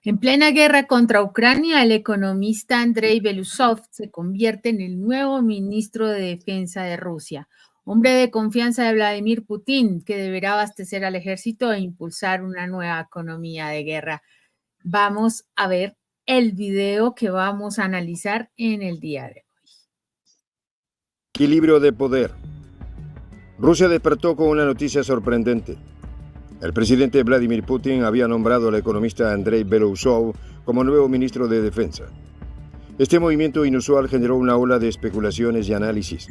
En plena guerra contra Ucrania, el economista Andrei Belousov se convierte en el nuevo ministro de Defensa de Rusia, hombre de confianza de Vladimir Putin, que deberá abastecer al ejército e impulsar una nueva economía de guerra. Vamos a ver el video que vamos a analizar en el día de hoy. Equilibrio de poder. Rusia despertó con una noticia sorprendente. El presidente Vladimir Putin había nombrado al economista Andrei Belousov como nuevo ministro de Defensa. Este movimiento inusual generó una ola de especulaciones y análisis.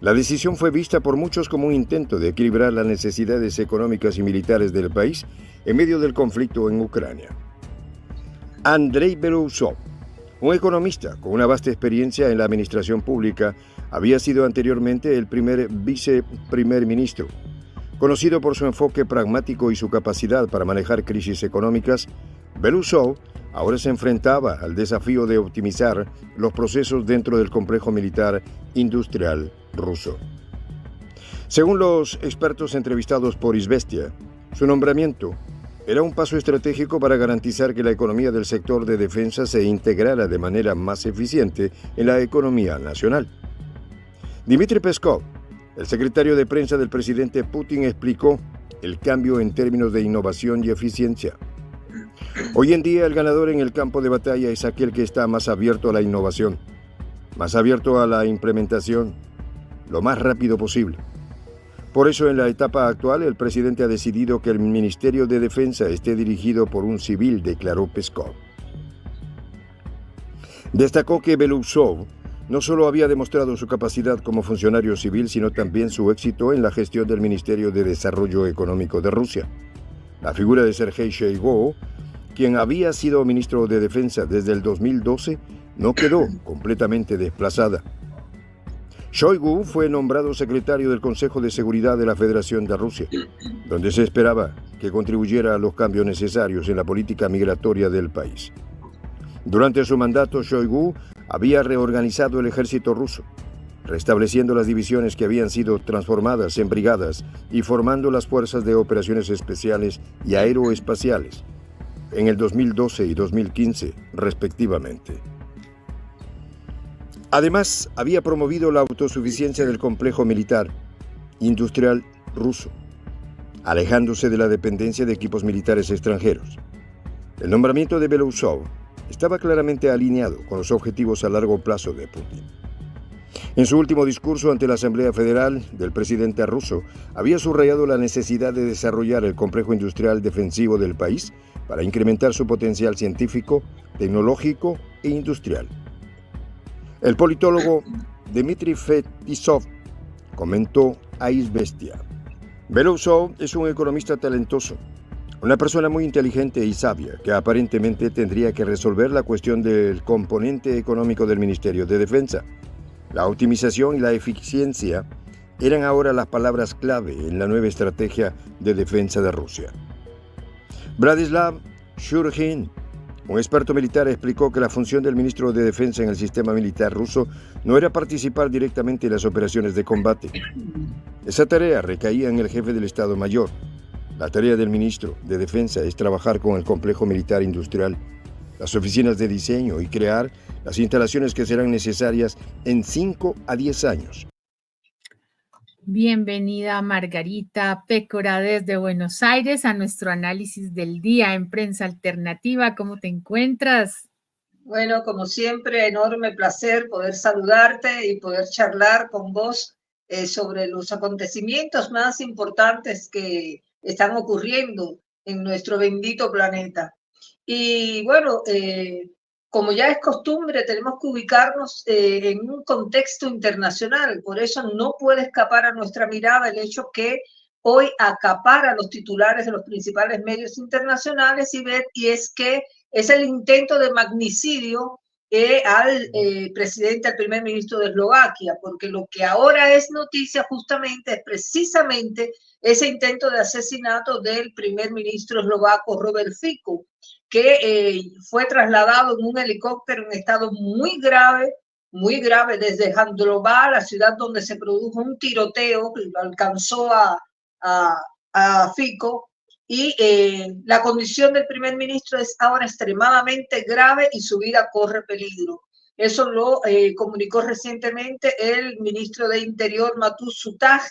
La decisión fue vista por muchos como un intento de equilibrar las necesidades económicas y militares del país en medio del conflicto en Ucrania. Andrei Belousov, un economista con una vasta experiencia en la administración pública, había sido anteriormente el primer viceprimer ministro. Conocido por su enfoque pragmático y su capacidad para manejar crisis económicas, Belousov ahora se enfrentaba al desafío de optimizar los procesos dentro del complejo militar industrial ruso. Según los expertos entrevistados por Izvestia, su nombramiento era un paso estratégico para garantizar que la economía del sector de defensa se integrara de manera más eficiente en la economía nacional. Dmitry Peskov, el secretario de prensa del presidente Putin, explicó el cambio en términos de innovación y eficiencia. Hoy en día el ganador en el campo de batalla es aquel que está más abierto a la innovación, más abierto a la implementación, lo más rápido posible. Por eso en la etapa actual el presidente ha decidido que el Ministerio de Defensa esté dirigido por un civil, declaró Peskov. Destacó que Belousov no solo había demostrado su capacidad como funcionario civil, sino también su éxito en la gestión del Ministerio de Desarrollo Económico de Rusia. La figura de Sergei Shoigu, quien había sido ministro de Defensa desde el 2012, no quedó completamente desplazada. Shoigu fue nombrado secretario del Consejo de Seguridad de la Federación de Rusia, donde se esperaba que contribuyera a los cambios necesarios en la política migratoria del país. Durante su mandato, Shoigu había reorganizado el ejército ruso, restableciendo las divisiones que habían sido transformadas en brigadas y formando las fuerzas de operaciones especiales y aeroespaciales en el 2012 y 2015, respectivamente. Además, había promovido la autosuficiencia del complejo militar industrial ruso, alejándose de la dependencia de equipos militares extranjeros. El nombramiento de Belousov estaba claramente alineado con los objetivos a largo plazo de Putin. En su último discurso ante la Asamblea Federal del presidente ruso, había subrayado la necesidad de desarrollar el complejo industrial defensivo del país para incrementar su potencial científico, tecnológico e industrial. El politólogo Dmitry Fetisov comentó a Izvestia: Belousov es un economista talentoso, una persona muy inteligente y sabia que aparentemente tendría que resolver la cuestión del componente económico del Ministerio de Defensa. La optimización y la eficiencia eran ahora las palabras clave en la nueva estrategia de defensa de Rusia. Bradislav Shurgin, un experto militar, explicó que la función del ministro de Defensa en el sistema militar ruso no era participar directamente en las operaciones de combate. Esa tarea recaía en el jefe del Estado Mayor. La tarea del ministro de Defensa es trabajar con el complejo militar industrial, las oficinas de diseño y crear las instalaciones que serán necesarias en 5 a 10 años. Bienvenida Margarita Pécora desde Buenos Aires a nuestro análisis del día en Prensa Alternativa. ¿Cómo te encuentras? Bueno, como siempre, enorme placer poder saludarte y poder charlar con vos sobre los acontecimientos más importantes que están ocurriendo en nuestro bendito planeta. Y bueno, como ya es costumbre, tenemos que ubicarnos en un contexto internacional. Por eso no puede escapar a nuestra mirada el hecho que hoy acapara los titulares de los principales medios internacionales y es que es el intento de magnicidio al presidente, al primer ministro de Eslovaquia, porque lo que ahora es noticia justamente es precisamente ese intento de asesinato del primer ministro eslovaco Robert Fico, que fue trasladado en un helicóptero en estado muy grave desde Handlovac, la ciudad donde se produjo un tiroteo que alcanzó a Fico, y la condición del primer ministro es ahora extremadamente grave y su vida corre peligro. Eso lo comunicó recientemente el ministro de Interior, Matus Sutag,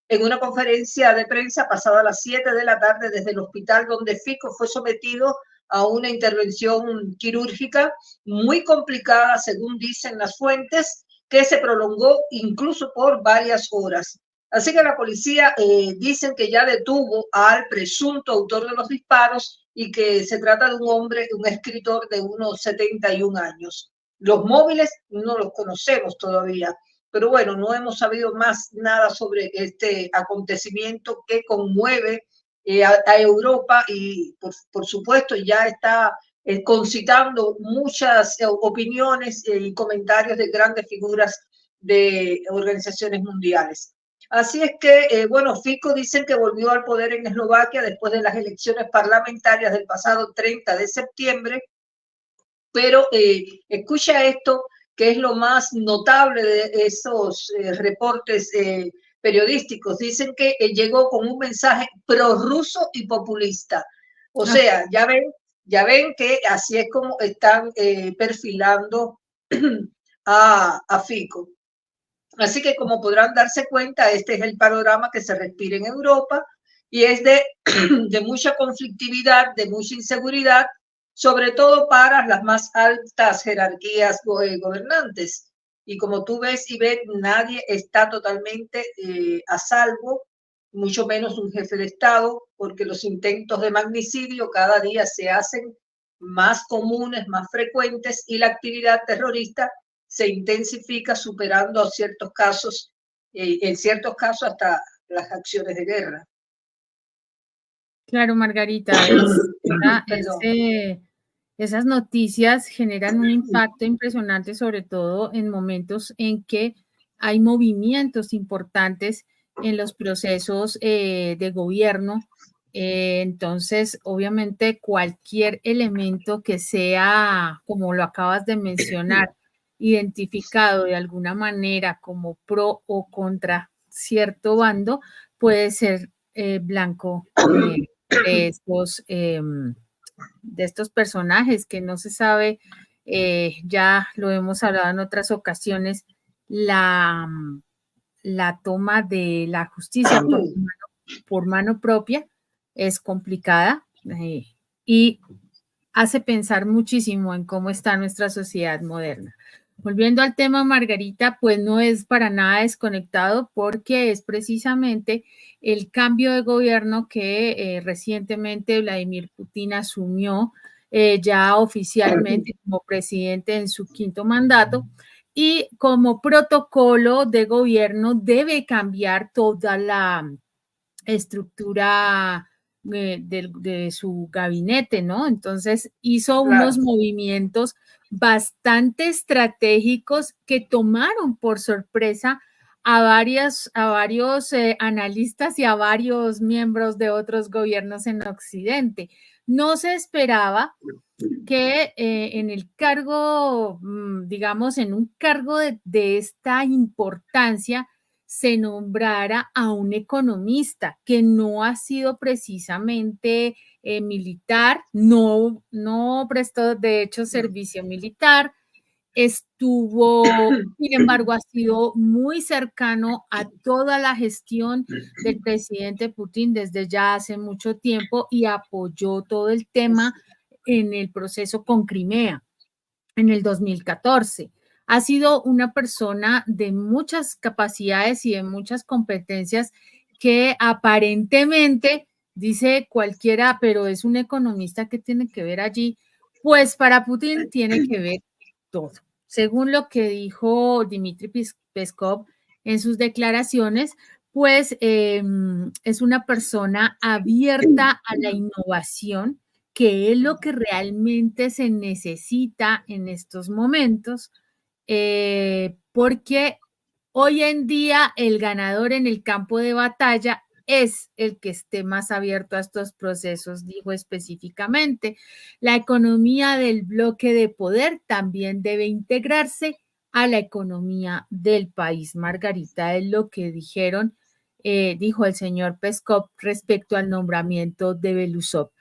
en una conferencia de prensa pasada las 7 de la tarde desde el hospital donde Fico fue sometido a una intervención quirúrgica muy complicada, según dicen las fuentes, que se prolongó incluso por varias horas. Así que la policía dicen que ya detuvo al presunto autor de los disparos y que se trata de un hombre, un escritor de unos 71 años. Los móviles no los conocemos todavía, pero bueno, no hemos sabido más nada sobre este acontecimiento que conmueve a Europa y por supuesto ya está concitando muchas opiniones y comentarios de grandes figuras de organizaciones mundiales. Así es que, bueno, Fico dicen que volvió al poder en Eslovaquia después de las elecciones parlamentarias del pasado 30 de septiembre, pero escucha esto, que es lo más notable de esos reportes periodísticos. Dicen que llegó con un mensaje prorruso y populista. O sea, ya ven que así es como están perfilando a Fico. Así que como podrán darse cuenta, este es el panorama que se respira en Europa y es de mucha conflictividad, de mucha inseguridad, sobre todo para las más altas jerarquías gobernantes. Y como tú ves, Ivette, nadie está totalmente a salvo, mucho menos un jefe de Estado, porque los intentos de magnicidio cada día se hacen más comunes, más frecuentes, y la actividad terrorista se intensifica, superando a ciertos casos, en ciertos casos hasta las acciones de guerra. Claro, Margarita, esas noticias generan un impacto impresionante, sobre todo en momentos en que hay movimientos importantes en los procesos de gobierno. Entonces, obviamente, cualquier elemento que sea, como lo acabas de mencionar, identificado de alguna manera como pro o contra cierto bando, puede ser blanco de estos personajes que no se sabe, ya lo hemos hablado en otras ocasiones, la toma de la justicia por mano propia es complicada y hace pensar muchísimo en cómo está nuestra sociedad moderna. Volviendo al tema, Margarita, pues no es para nada desconectado porque es precisamente el cambio de gobierno que recientemente Vladimir Putin asumió ya oficialmente como presidente en su 5º mandato, y como protocolo de gobierno debe cambiar toda la estructura de su gabinete, ¿no? Entonces hizo unos movimientos bastante estratégicos que tomaron por sorpresa a varios analistas y a varios miembros de otros gobiernos en Occidente. No se esperaba que en el cargo, digamos, en un cargo de esta importancia, se nombrara a un economista que no ha sido precisamente militar, no prestó de hecho servicio militar, sin embargo, ha sido muy cercano a toda la gestión del presidente Putin desde ya hace mucho tiempo y apoyó todo el tema en el proceso con Crimea en el 2014. Ha sido una persona de muchas capacidades y de muchas competencias que aparentemente dice cualquiera, pero es un economista que tiene que ver allí. Pues para Putin tiene que ver todo. Según lo que dijo Dmitry Peskov en sus declaraciones, pues es una persona abierta a la innovación, que es lo que realmente se necesita en estos momentos, porque hoy en día el ganador en el campo de batalla es el que esté más abierto a estos procesos, dijo específicamente. La economía del bloque de poder también debe integrarse a la economía del país. Margarita, es lo que dijeron dijo el señor Peskov respecto al nombramiento de Belousov.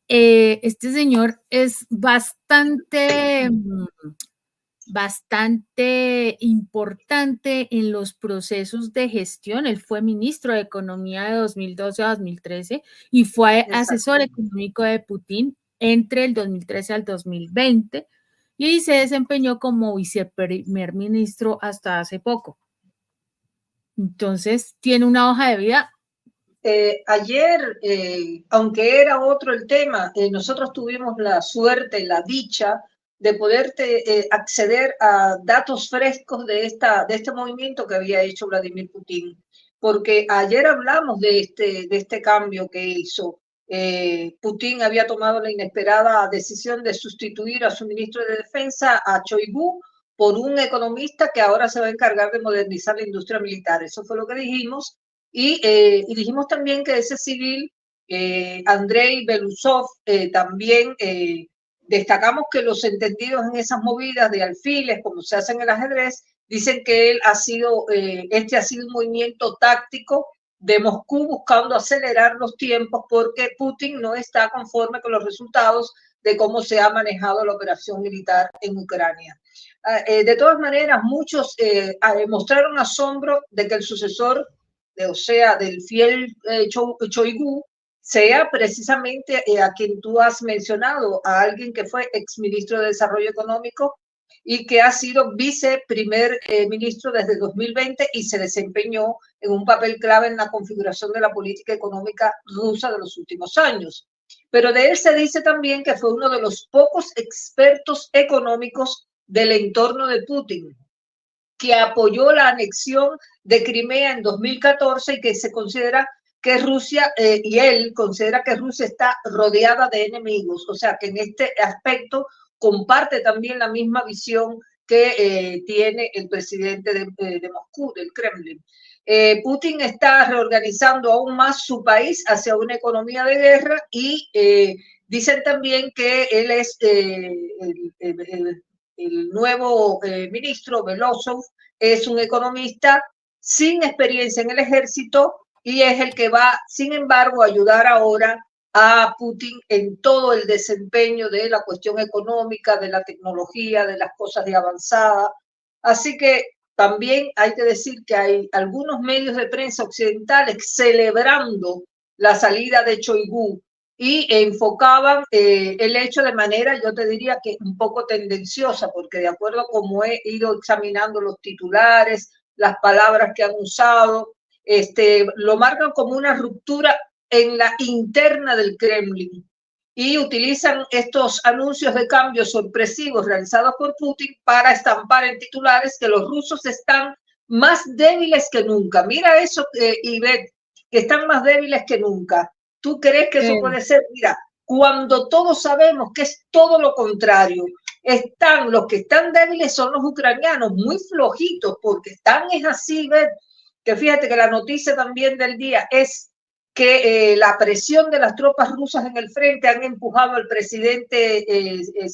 Este señor es bastante importante en los procesos de gestión. Él fue ministro de Economía de 2012 a 2013 y fue asesor económico de Putin entre el 2013 al 2020 y se desempeñó como viceprimer ministro hasta hace poco. Entonces, tiene una hoja de vida. Ayer, aunque era otro el tema, nosotros tuvimos la suerte, la dicha de poder acceder a datos frescos de este movimiento que había hecho Vladimir Putin, porque ayer hablamos de este cambio que hizo. Putin había tomado la inesperada decisión de sustituir a su ministro de Defensa, a Shoigu, por un economista que ahora se va a encargar de modernizar la industria militar. Eso fue lo que dijimos. Y dijimos también que ese civil, Andrei Belousov, también destacamos que los entendidos en esas movidas de alfiles, como se hace en el ajedrez, dicen que él ha sido un movimiento táctico de Moscú buscando acelerar los tiempos porque Putin no está conforme con los resultados de cómo se ha manejado la operación militar en Ucrania. De todas maneras, muchos mostraron asombro de que el sucesor, o sea, del fiel Shoigu, sea precisamente a quien tú has mencionado, a alguien que fue exministro de Desarrollo Económico y que ha sido viceprimer ministro desde 2020 y se desempeñó en un papel clave en la configuración de la política económica rusa de los últimos años. Pero de él se dice también que fue uno de los pocos expertos económicos del entorno de Putin, que apoyó la anexión de Crimea en 2014 y que se considera que Rusia, y él considera que Rusia está rodeada de enemigos, o sea que en este aspecto comparte también la misma visión que tiene el presidente de Moscú, del Kremlin. Putin está reorganizando aún más su país hacia una economía de guerra y dicen también que él es el nuevo ministro Belousov, es un economista sin experiencia en el ejército y es el que va, sin embargo, a ayudar ahora a Putin en todo el desempeño de la cuestión económica, de la tecnología, de las cosas de avanzada. Así que también hay que decir que hay algunos medios de prensa occidentales celebrando la salida de Shoigu y enfocaban el hecho de manera, yo te diría que un poco tendenciosa, porque de acuerdo a cómo he ido examinando los titulares, las palabras que han usado, lo marcan como una ruptura en la interna del Kremlin y utilizan estos anuncios de cambios sorpresivos realizados por Putin para estampar en titulares que los rusos están más débiles que nunca. Mira eso, Ivette, que están más débiles que nunca. ¿Tú crees que eso puede ser? Mira, cuando todos sabemos que es todo lo contrario. Los que están débiles son los ucranianos, muy flojitos, porque es así, ¿ves? Que fíjate que la noticia también del día es que la presión de las tropas rusas en el frente han empujado al presidente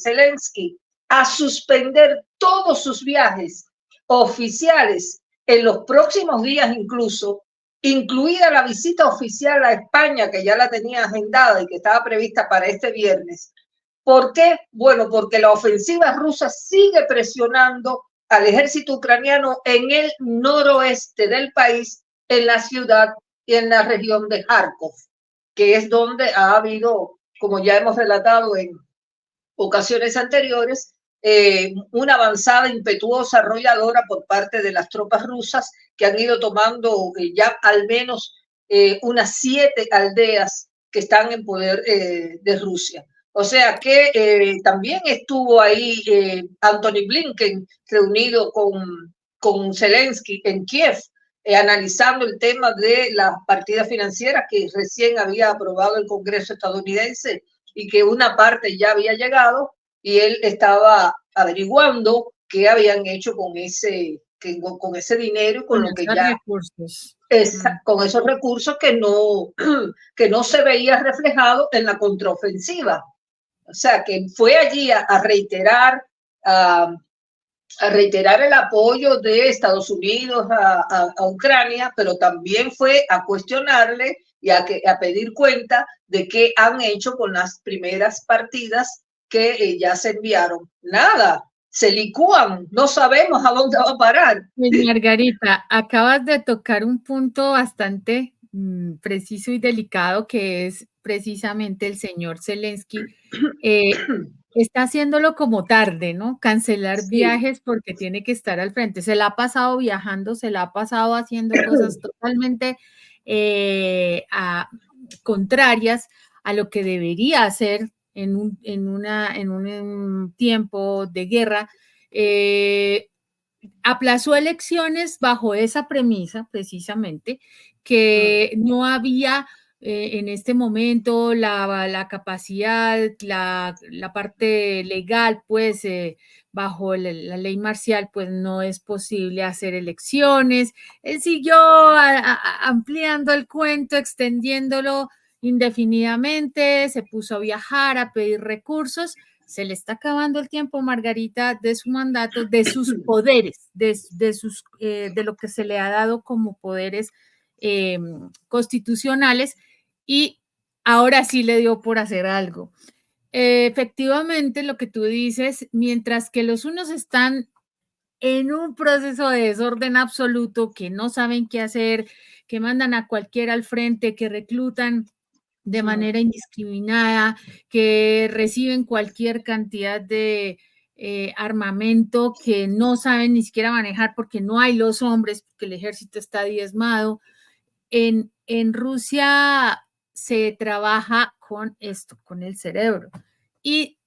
Zelensky a suspender todos sus viajes oficiales en los próximos días incluso, incluida la visita oficial a España, que ya la tenía agendada y que estaba prevista para este viernes. ¿Por qué? Bueno, porque la ofensiva rusa sigue presionando al ejército ucraniano en el noroeste del país, en la ciudad y en la región de Kharkov, que es donde ha habido, como ya hemos relatado en ocasiones anteriores, una avanzada impetuosa, arrolladora por parte de las tropas rusas que han ido tomando ya al menos unas 7 aldeas que están en poder de Rusia. O sea que también estuvo ahí Antony Blinken reunido con Zelensky en Kiev, analizando el tema de las partidas financieras que recién había aprobado el Congreso estadounidense y que una parte ya había llegado y él estaba averiguando qué habían hecho con ese dinero y con lo que ya recursos. Con esos recursos que no se veía reflejado en la contraofensiva. O sea, que fue allí a reiterar a reiterar el apoyo de Estados Unidos a Ucrania, pero también fue a cuestionarle y a pedir cuenta de qué han hecho con las primeras partidas que ya se enviaron. Nada, se licúan, no sabemos a dónde va a parar. Pues Margarita, acabas de tocar un punto bastante preciso y delicado, que es precisamente el señor Zelensky. Está haciéndolo como tarde, ¿no? Cancelar Sí. viajes porque tiene que estar al frente. Se la ha pasado viajando, se la ha pasado haciendo cosas totalmente contrarias a lo que debería hacer en un tiempo de guerra. Aplazó elecciones bajo esa premisa, precisamente, que no había en este momento la capacidad, la parte legal, pues bajo la ley marcial, pues no es posible hacer elecciones. Él siguió ampliando el cuento, extendiéndolo indefinidamente, se puso a viajar, a pedir recursos. Se le está acabando el tiempo, Margarita, de su mandato, de sus poderes, de lo que se le ha dado como poderes constitucionales, y ahora sí le dio por hacer algo. Efectivamente, lo que tú dices, mientras que los unos están en un proceso de desorden absoluto, que no saben qué hacer, que mandan a cualquiera al frente, que reclutan de manera indiscriminada, que reciben cualquier cantidad de armamento que no saben ni siquiera manejar porque no hay los hombres, porque el ejército está diezmado. En Rusia se trabaja con esto, con el cerebro, y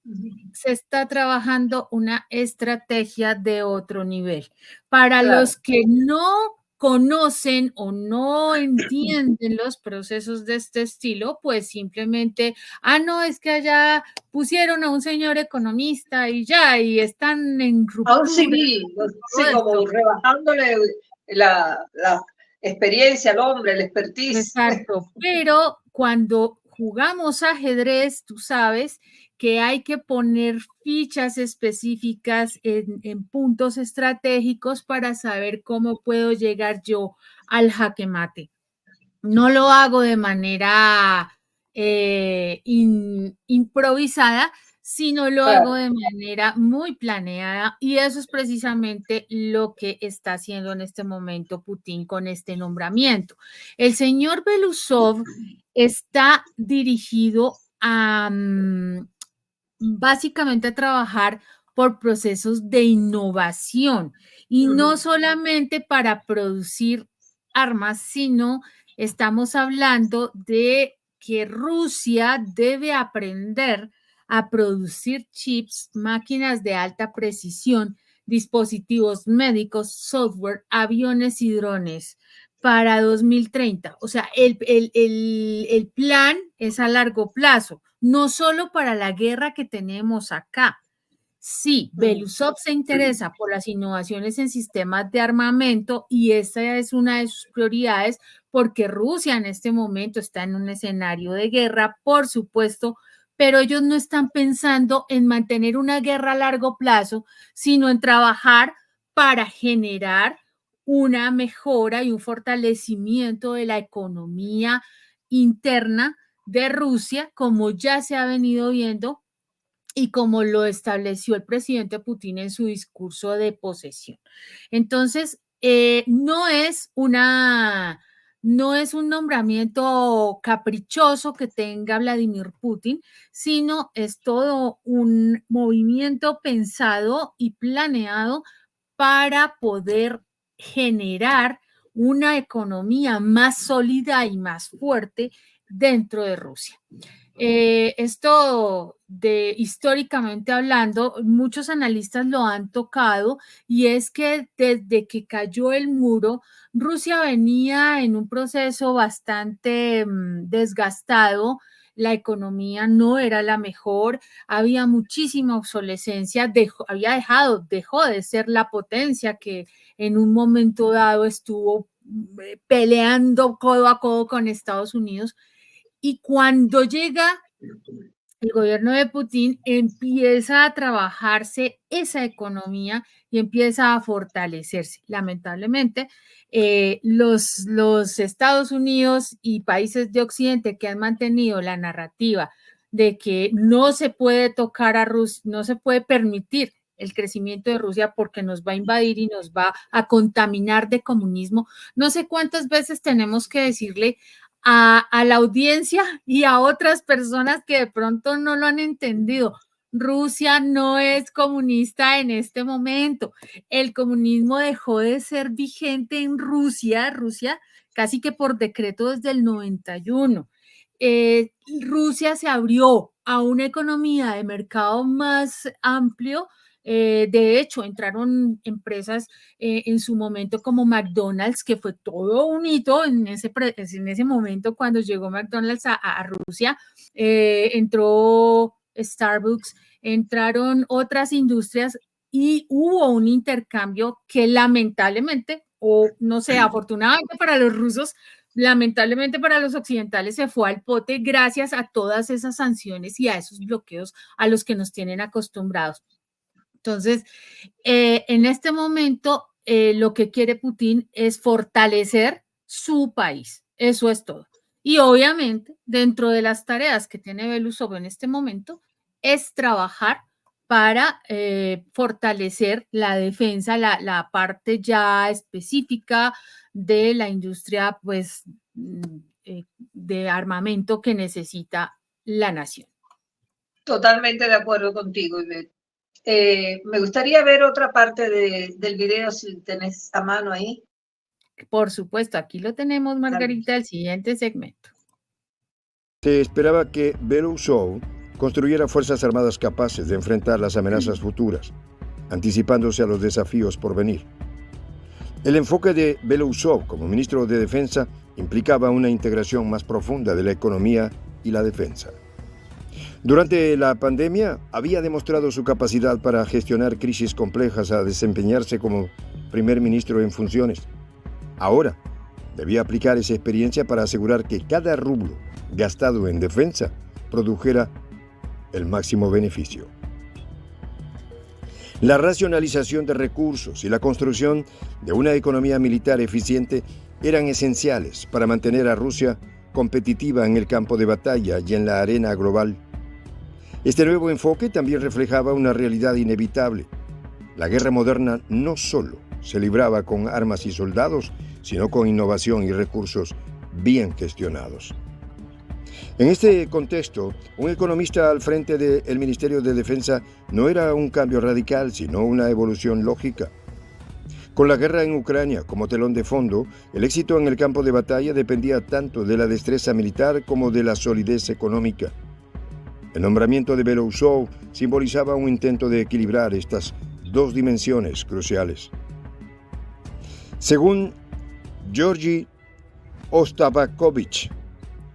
se está trabajando una estrategia de otro nivel. Para Claro. los que no conocen o no entienden los procesos de este estilo, pues simplemente, no, es que allá pusieron a un señor economista y ya, y están en A un ruptura. civil, sí, Todo como esto. rebajándole la experiencia al hombre, el expertise. Exacto, pero cuando jugamos ajedrez, tú sabes que hay que poner fichas específicas en puntos estratégicos para saber cómo puedo llegar yo al jaque mate. No lo hago de manera improvisada, sino lo hago Claro. de manera muy planeada, y eso es precisamente lo que está haciendo en este momento Putin con este nombramiento. El señor Belousov está dirigido a básicamente a trabajar por procesos de innovación, y no solamente para producir armas, sino estamos hablando de que Rusia debe aprender a producir chips, máquinas de alta precisión, dispositivos médicos, software, aviones y drones para 2030. O sea, el plan es a largo plazo, no solo para la guerra que tenemos acá. Sí, Belousov se interesa por las innovaciones en sistemas de armamento, y esta es una de sus prioridades porque Rusia en este momento está en un escenario de guerra, por supuesto, pero ellos no están pensando en mantener una guerra a largo plazo, sino en trabajar para generar una mejora y un fortalecimiento de la economía interna de Rusia, como ya se ha venido viendo y como lo estableció el presidente Putin en su discurso de posesión. Entonces, no es un nombramiento caprichoso que tenga Vladimir Putin, sino es todo un movimiento pensado y planeado para poder generar una economía más sólida y más fuerte dentro de Rusia. Esto históricamente hablando, muchos analistas lo han tocado, y es que desde que cayó el muro, Rusia venía en un proceso bastante desgastado. La economía no era la mejor, había muchísima obsolescencia, dejó de ser la potencia que en un momento dado estuvo peleando codo a codo con Estados Unidos. Y cuando llega el gobierno de Putin empieza a trabajarse esa economía y empieza a fortalecerse. Lamentablemente, los Estados Unidos y países de Occidente que han mantenido la narrativa de que no se puede tocar a Rusia, no se puede permitir el crecimiento de Rusia porque nos va a invadir y nos va a contaminar de comunismo. No sé cuántas veces tenemos que decirle a la audiencia y a otras personas que de pronto no lo han entendido. Rusia no es comunista en este momento. El comunismo dejó de ser vigente en Rusia, casi que por decreto desde el 91. Rusia se abrió a una economía de mercado más amplio. De hecho, entraron empresas en su momento como McDonald's, que fue todo un hito en ese momento cuando llegó McDonald's a Rusia. Entró Starbucks, entraron otras industrias y hubo un intercambio que lamentablemente, o no sé, afortunadamente para los rusos, lamentablemente para los occidentales se fue al pote gracias a todas esas sanciones y a esos bloqueos a los que nos tienen acostumbrados. Entonces, en este momento, lo que quiere Putin es fortalecer su país. Eso es todo. Y obviamente, dentro de las tareas que tiene Belousov en este momento, es trabajar para fortalecer la defensa, la parte ya específica de la industria, pues, de armamento que necesita la nación. Totalmente de acuerdo contigo, Ivette. Me gustaría ver otra parte del video, si tenés a mano ahí. Por supuesto, aquí lo tenemos, Margarita, el siguiente segmento. Se esperaba que Belousov construyera fuerzas armadas capaces de enfrentar las amenazas futuras, anticipándose a los desafíos por venir. El enfoque de Belousov como ministro de Defensa implicaba una integración más profunda de la economía y la defensa. Durante la pandemia había demostrado su capacidad para gestionar crisis complejas a desempeñarse como primer ministro en funciones. Ahora, debía aplicar esa experiencia para asegurar que cada rublo gastado en defensa produjera el máximo beneficio. La racionalización de recursos y la construcción de una economía militar eficiente eran esenciales para mantener a Rusia competitiva en el campo de batalla y en la arena global. Este nuevo enfoque también reflejaba una realidad inevitable. La guerra moderna no solo se libraba con armas y soldados, sino con innovación y recursos bien gestionados. En este contexto, un economista al frente del Ministerio de Defensa no era un cambio radical, sino una evolución lógica. Con la guerra en Ucrania como telón de fondo, el éxito en el campo de batalla dependía tanto de la destreza militar como de la solidez económica. El nombramiento de Belousov simbolizaba un intento de equilibrar estas dos dimensiones cruciales. Según Georgi Ostapkovich,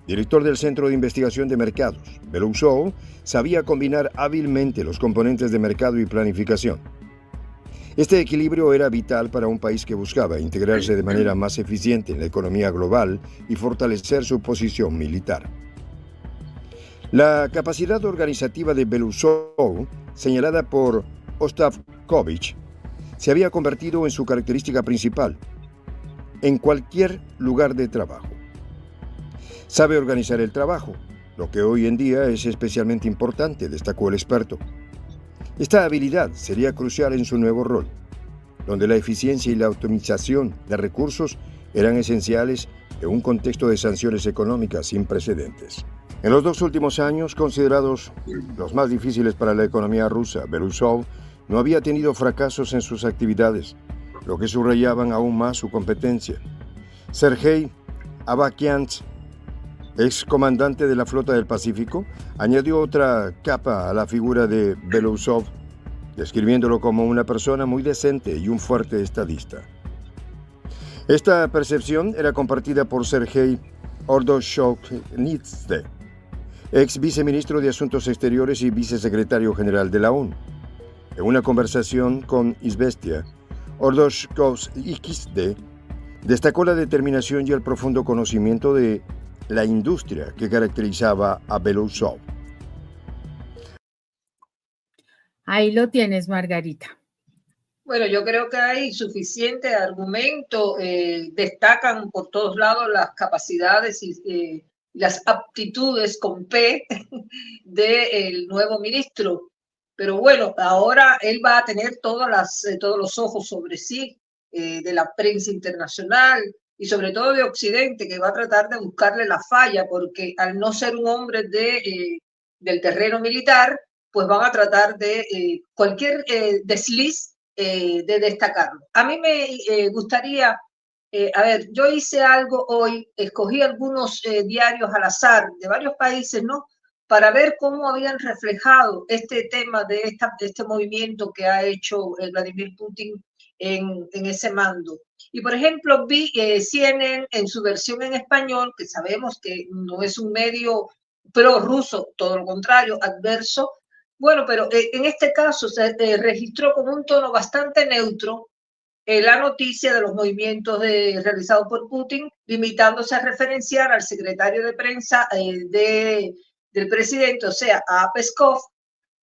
director del Centro de Investigación de Mercados, Belousov sabía combinar hábilmente los componentes de mercado y planificación. Este equilibrio era vital para un país que buscaba integrarse de manera más eficiente en la economía global y fortalecer su posición militar. La capacidad organizativa de Belousov, señalada por Ostapkovich, se había convertido en su característica principal en cualquier lugar de trabajo. Sabe organizar el trabajo, lo que hoy en día es especialmente importante, destacó el experto. Esta habilidad sería crucial en su nuevo rol, donde la eficiencia y la optimización de recursos eran esenciales en un contexto de sanciones económicas sin precedentes. En los 2 últimos años, considerados los más difíciles para la economía rusa, Belousov no había tenido fracasos en sus actividades, lo que subrayaban aún más su competencia. Sergei Avakian, ex comandante de la Flota del Pacífico, añadió otra capa a la figura de Belousov, describiéndolo como una persona muy decente y un fuerte estadista. Esta percepción era compartida por Sergei Ordoshovnitze, ex viceministro de Asuntos Exteriores y vicesecretario general de la ONU. En una conversación con Izvestia, Ordoshovnitze destacó la determinación y el profundo conocimiento de la industria que caracterizaba a Belousov. Ahí lo tienes, Margarita. Bueno, yo creo que hay suficiente argumento, destacan por todos lados las capacidades y las aptitudes con P del nuevo ministro. Pero bueno, ahora él va a tener todos los ojos sobre sí, de la prensa internacional y sobre todo de Occidente, que va a tratar de buscarle la falla, porque al no ser un hombre del terreno militar, pues van a tratar de cualquier desliz de destacarlo. A mí me gustaría, a ver, yo hice algo hoy, escogí algunos diarios al azar de varios países, ¿no? Para ver cómo habían reflejado este tema de este movimiento que ha hecho Vladimir Putin en ese mando. Y por ejemplo, vi CNN en su versión en español, que sabemos que no es un medio pro-ruso, todo lo contrario, adverso. Bueno, pero en este caso se registró con un tono bastante neutro la noticia de los movimientos realizados por Putin, limitándose a referenciar al secretario de prensa del presidente, o sea, a Peskov,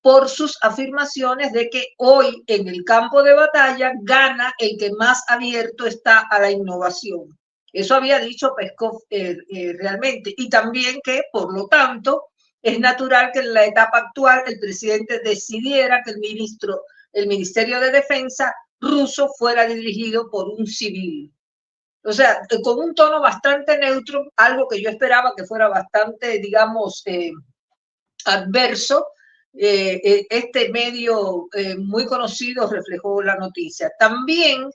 por sus afirmaciones de que hoy en el campo de batalla gana el que más abierto está a la innovación. Eso había dicho Peskov realmente. Y también que, por lo tanto, es natural que en la etapa actual el presidente decidiera que el Ministerio de Defensa ruso fuera dirigido por un civil. O sea, con un tono bastante neutro, algo que yo esperaba que fuera bastante, digamos, adverso. Este medio muy conocido reflejó la noticia. También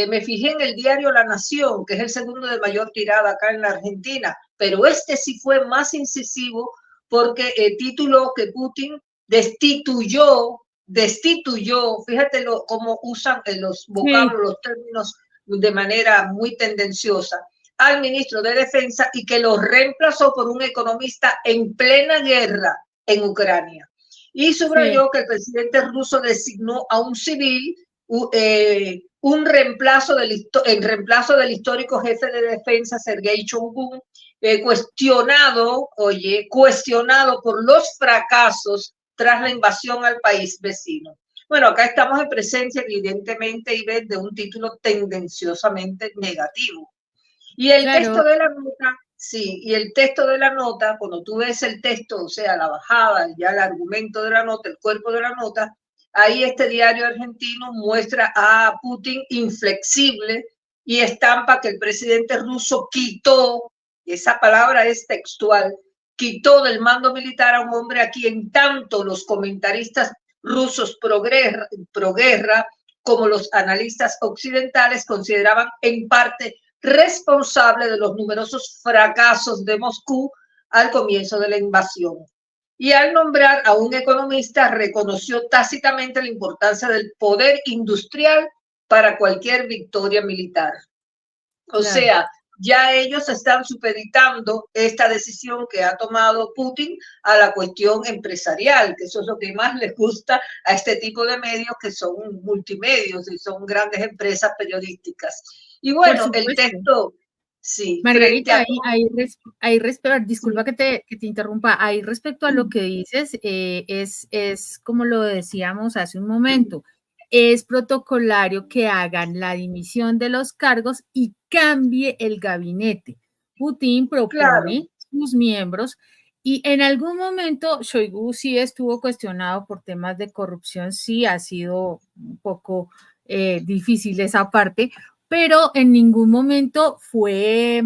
me fijé en el diario La Nación, que es el segundo de mayor tirada acá en la Argentina, pero este sí fue más incisivo porque tituló que Putin destituyó, fíjate cómo usan los vocablos, los términos de manera muy tendenciosa, al ministro de Defensa y que lo reemplazó por un economista en plena guerra en Ucrania. Y subrayó que el presidente ruso designó a un civil un reemplazo del histórico jefe de defensa Sergei Shoigu, cuestionado por los fracasos tras la invasión al país vecino. Bueno, acá estamos en presencia, evidentemente, Ivette, de un título tendenciosamente negativo. Y el texto de la nota, sí, y el texto de la nota, cuando tú ves el texto, o sea, la bajada, ya el argumento de la nota, el cuerpo de la nota, ahí este diario argentino muestra a Putin inflexible y estampa que el presidente ruso quitó, esa palabra es textual, quitó del mando militar a un hombre a quien tanto los comentaristas rusos pro guerra como los analistas occidentales consideraban en parte responsable de los numerosos fracasos de Moscú al comienzo de la invasión. Y al nombrar a un economista reconoció tácitamente la importancia del poder industrial para cualquier victoria militar. O sea, ya ellos están supeditando esta decisión que ha tomado Putin a la cuestión empresarial, que eso es lo que más les gusta a este tipo de medios que son multimedios y son grandes empresas periodísticas. Y bueno, el texto, sí. Margarita, disculpa que te interrumpa, ahí respecto a lo que dices, es como lo decíamos hace un momento, es protocolario que hagan la dimisión de los cargos y cambie el gabinete. Putin propone sus miembros y en algún momento Shoigu sí estuvo cuestionado por temas de corrupción, sí ha sido un poco difícil esa parte, pero en ningún momento fue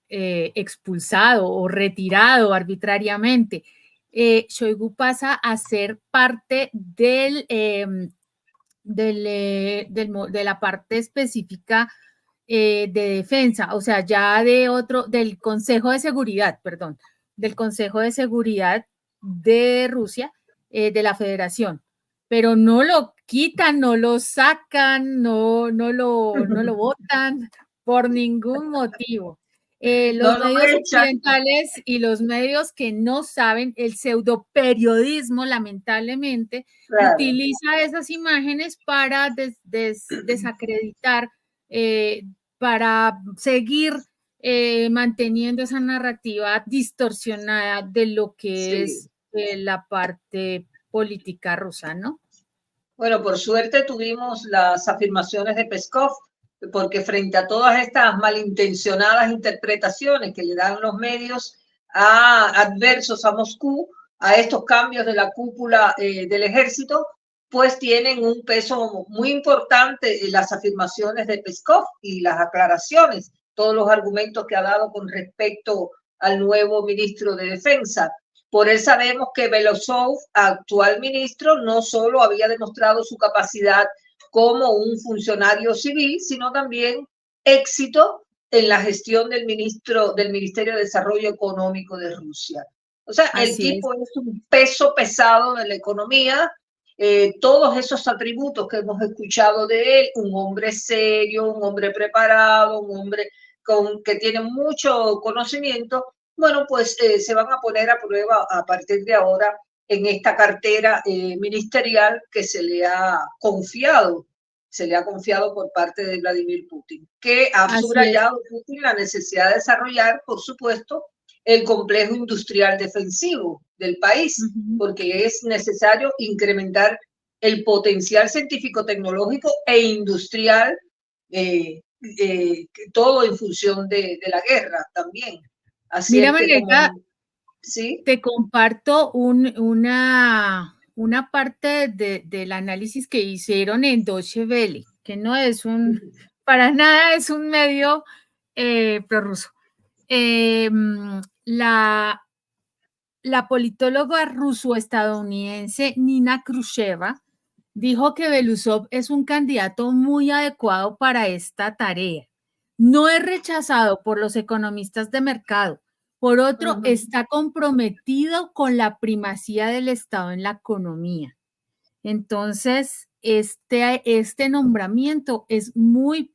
expulsado o retirado arbitrariamente. Shoigu pasa a ser parte de la parte específica de defensa, o sea, ya del Consejo de Seguridad, perdón, del Consejo de Seguridad de Rusia, de la Federación, pero no lo quitan, no lo sacan, no lo votan por ningún motivo. Los medios occidentales y los medios que no saben, el pseudoperiodismo, lamentablemente, utiliza esas imágenes para desacreditar, para seguir manteniendo esa narrativa distorsionada de lo que es la parte política rusa, ¿no? Bueno, por suerte tuvimos las afirmaciones de Peskov, porque frente a todas estas malintencionadas interpretaciones que le dan los medios adversos a Moscú, a estos cambios de la cúpula del ejército, pues tienen un peso muy importante en las afirmaciones de Peskov y las aclaraciones, todos los argumentos que ha dado con respecto al nuevo ministro de Defensa. Por él sabemos que Belousov, actual ministro, no solo había demostrado su capacidad como un funcionario civil, sino también éxito en la gestión del Ministerio de Desarrollo Económico de Rusia. O sea, el tipo es un peso pesado de la economía, todos esos atributos que hemos escuchado de él, un hombre serio, un hombre preparado, un hombre que tiene mucho conocimiento, bueno, pues se van a poner a prueba a partir de ahora en esta cartera ministerial que se le ha confiado por parte de Vladimir Putin, que ha subrayado Putin la necesidad de desarrollar, por supuesto, el complejo industrial defensivo del país, porque es necesario incrementar el potencial científico-tecnológico e industrial, todo en función de la guerra también. Así Mira, es que Margarita, ¿sí? Te comparto una parte del análisis que hicieron en Deutsche Welle, que no es para nada es un medio prorruso. La politóloga ruso-estadounidense Nina Khrushcheva dijo que Belousov es un candidato muy adecuado para esta tarea. No es rechazado por los economistas de mercado. Por otro, está comprometido con la primacía del Estado en la economía. Entonces, este nombramiento es muy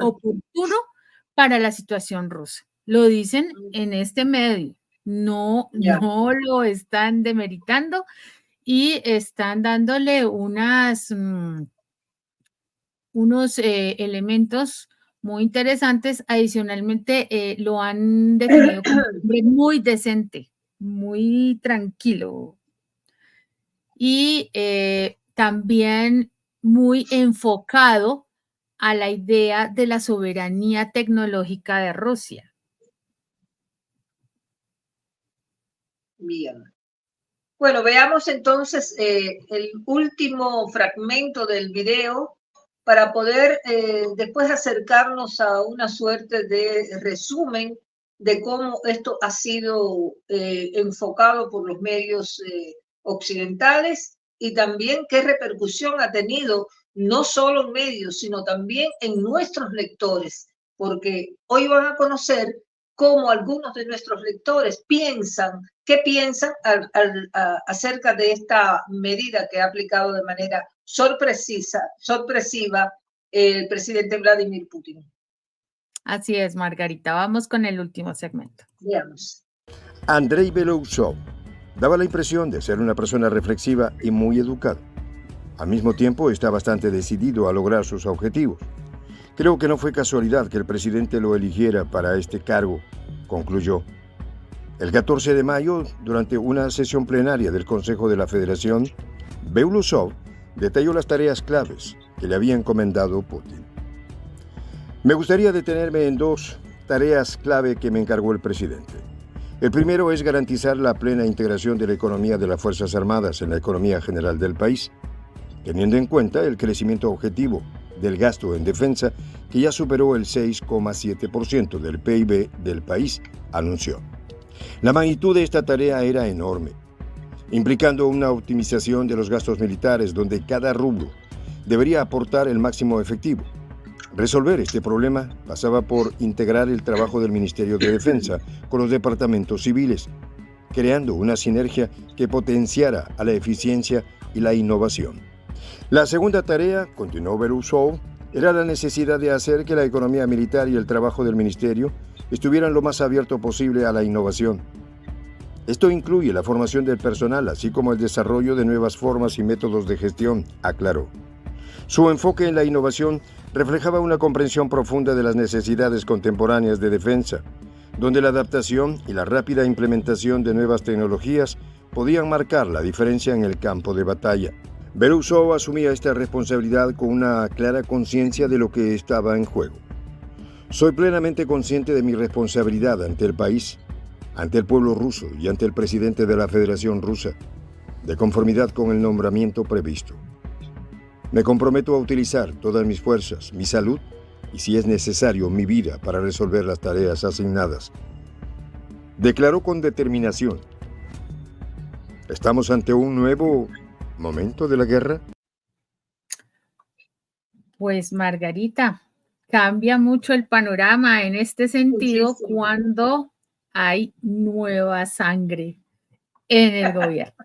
oportuno para la situación rusa. Lo dicen en este medio. No lo están demeritando y están dándole unos elementos muy interesantes. Adicionalmente, lo han definido como un hombre muy decente, muy tranquilo y también muy enfocado a la idea de la soberanía tecnológica de Rusia. Bien. Bueno, veamos entonces el último fragmento del video para poder después acercarnos a una suerte de resumen de cómo esto ha sido enfocado por los medios occidentales y también qué repercusión ha tenido no solo en medios, sino también en nuestros lectores, porque hoy van a conocer cómo algunos de nuestros lectores piensan acerca de esta medida que ha aplicado de manera sorpresiva el presidente Vladimir Putin. Así es, Margarita. Vamos con el último segmento. Veamos. Andrei Belousov daba la impresión de ser una persona reflexiva y muy educada. Al mismo tiempo, está bastante decidido a lograr sus objetivos. Creo que no fue casualidad que el presidente lo eligiera para este cargo, concluyó. El 14 de mayo, durante una sesión plenaria del Consejo de la Federación, Belousov detalló las tareas claves que le había encomendado Putin. Me gustaría detenerme en dos tareas clave que me encargó el presidente. El primero es garantizar la plena integración de la economía de las Fuerzas Armadas en la economía general del país, teniendo en cuenta el crecimiento objetivo del gasto en defensa, que ya superó el 6,7% del PIB del país, anunció. La magnitud de esta tarea era enorme, implicando una optimización de los gastos militares donde cada rubro debería aportar el máximo efectivo. Resolver este problema pasaba por integrar el trabajo del Ministerio de Defensa con los departamentos civiles, creando una sinergia que potenciara a la eficiencia y la innovación. La segunda tarea, continuó Belousov, era la necesidad de hacer que la economía militar y el trabajo del ministerio estuvieran lo más abierto posible a la innovación. Esto incluye la formación del personal, así como el desarrollo de nuevas formas y métodos de gestión, aclaró. Su enfoque en la innovación reflejaba una comprensión profunda de las necesidades contemporáneas de defensa, donde la adaptación y la rápida implementación de nuevas tecnologías podían marcar la diferencia en el campo de batalla. Belousov asumía esta responsabilidad con una clara conciencia de lo que estaba en juego. Soy plenamente consciente de mi responsabilidad ante el país, ante el pueblo ruso y ante el presidente de la Federación Rusa, de conformidad con el nombramiento previsto. Me comprometo a utilizar todas mis fuerzas, mi salud y, si es necesario, mi vida para resolver las tareas asignadas. Declaró con determinación. ¿Estamos ante un nuevo momento de la guerra? Pues Margarita, cambia mucho el panorama en este sentido cuando hay nueva sangre en el gobierno.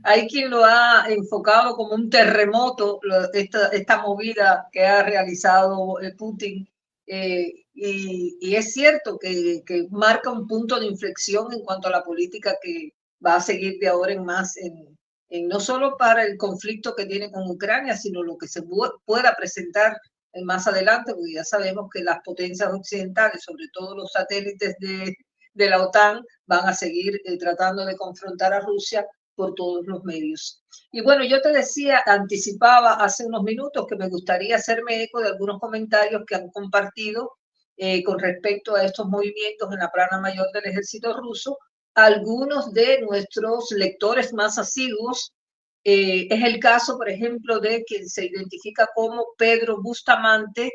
Hay quien lo ha enfocado como un terremoto, esta movida que ha realizado Putin. Y es cierto que marca un punto de inflexión en cuanto a la política que va a seguir de ahora en más, no solo para el conflicto que tiene con Ucrania, sino lo que se pueda presentar más adelante, porque ya sabemos que las potencias occidentales, sobre todo los satélites de la OTAN, van a seguir tratando de confrontar a Rusia por todos los medios. Y bueno, yo te decía, anticipaba hace unos minutos que me gustaría hacerme eco de algunos comentarios que han compartido con respecto a estos movimientos en la plana mayor del ejército ruso. Algunos de nuestros lectores más asiduos, es el caso, por ejemplo, de quien se identifica como Pedro Bustamante.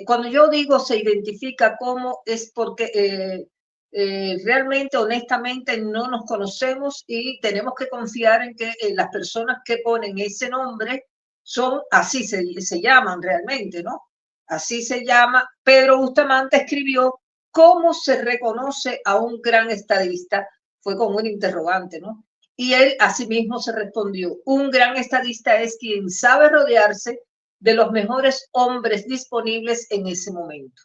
Cuando yo digo se identifica como, es porque realmente, honestamente, no nos conocemos y tenemos que confiar en que las personas que ponen ese nombre son así, se llaman realmente, ¿no? Así se llama. Pedro Bustamante escribió: ¿cómo se reconoce a un gran estadista? Fue con un interrogante, ¿no? Y él asimismo se respondió: un gran estadista es quien sabe rodearse de los mejores hombres disponibles en ese momento.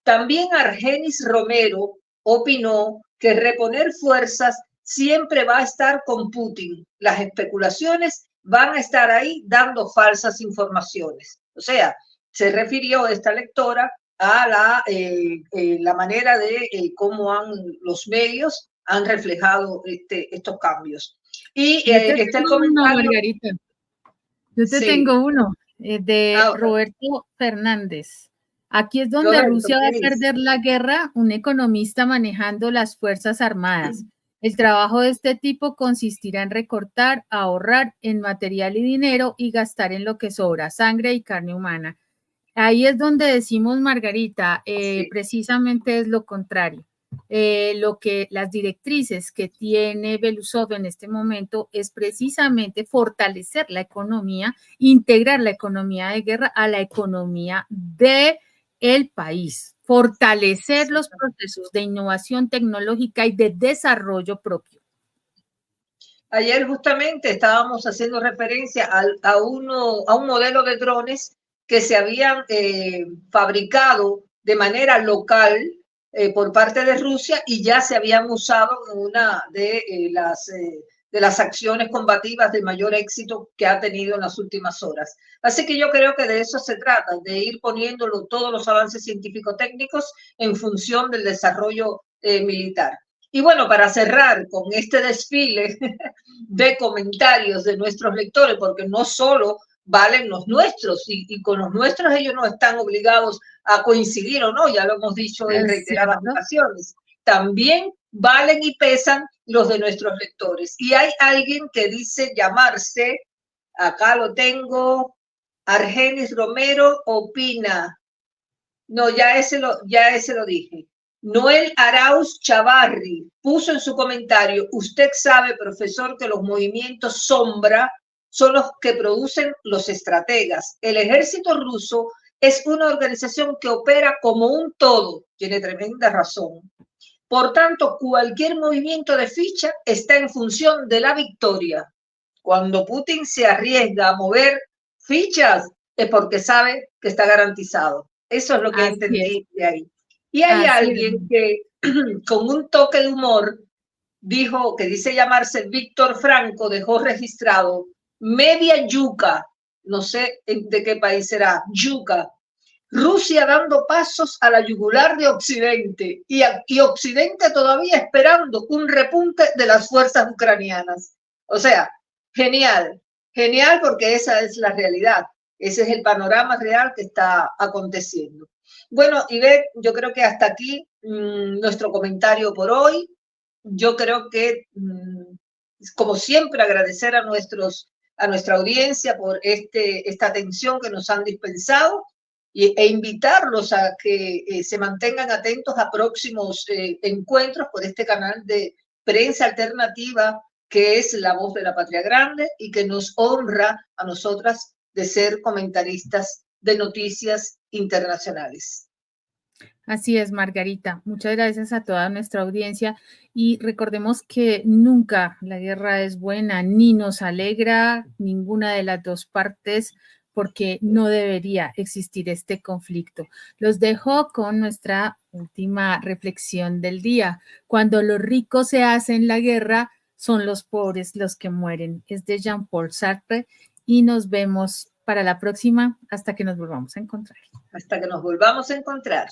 También Argenis Romero opinó que reponer fuerzas siempre va a estar con Putin. Las especulaciones van a estar ahí dando falsas informaciones. O sea, se refirió esta lectora a la manera de cómo los medios han reflejado estos cambios. Y está el comentario. Margarita. Yo te tengo uno de Roberto Fernández. Aquí es donde Rusia va a perder la guerra, un economista manejando las Fuerzas Armadas. El trabajo de este tipo consistirá en recortar, ahorrar en material y dinero y gastar en lo que sobra, sangre y carne humana. Ahí es donde decimos, Margarita, precisamente es lo contrario. Lo que las directrices que tiene Belousov en este momento es precisamente fortalecer la economía, integrar la economía de guerra a la economía de el país, fortalecer los procesos de innovación tecnológica y de desarrollo propio. Ayer justamente estábamos haciendo referencia a un modelo de drones que se habían fabricado de manera local por parte de Rusia y ya se habían usado en una de las acciones combativas de mayor éxito que ha tenido en las últimas horas. Así que yo creo que de eso se trata, de ir poniéndolo todos los avances científico-técnicos en función del desarrollo militar. Y bueno, para cerrar con este desfile de comentarios de nuestros lectores, porque no solo valen los nuestros y con los nuestros ellos no están obligados a coincidir o no, ya lo hemos dicho en reiteradas ocasiones. También valen y pesan los de nuestros lectores. Y hay alguien que dice llamarse, acá lo tengo, Argenis Romero opina. No, ya ese lo dije. Noel Arauz Chavarri puso en su comentario: usted sabe, profesor, que los movimientos sombra son los que producen los estrategas. El ejército ruso es una organización que opera como un todo. Tiene tremenda razón. Por tanto, cualquier movimiento de ficha está en función de la victoria. Cuando Putin se arriesga a mover fichas es porque sabe que está garantizado. Eso es lo que entendí de ahí. Y hay alguien que con un toque de humor dijo, que dice llamarse Víctor Franco, dejó registrado: media yuca, no sé de qué país será, yuca, Rusia dando pasos a la yugular de Occidente y Occidente todavía esperando un repunte de las fuerzas ucranianas. O sea, genial, genial porque esa es la realidad. Ese es el panorama real que está aconteciendo. Bueno, Ivette, yo creo que hasta aquí nuestro comentario por hoy. Yo creo que, como siempre, agradecer a nuestra audiencia por esta atención que nos han dispensado e invitarlos a que se mantengan atentos a próximos encuentros por este canal de prensa alternativa que es La Voz de la Patria Grande y que nos honra a nosotras de ser comentaristas de noticias internacionales. Así es, Margarita. Muchas gracias a toda nuestra audiencia y recordemos que nunca la guerra es buena ni nos alegra ninguna de las dos partes porque no debería existir este conflicto. Los dejo con nuestra última reflexión del día. Cuando los ricos se hacen la guerra, son los pobres los que mueren. Es de Jean-Paul Sartre y nos vemos para la próxima hasta que nos volvamos a encontrar. Hasta que nos volvamos a encontrar.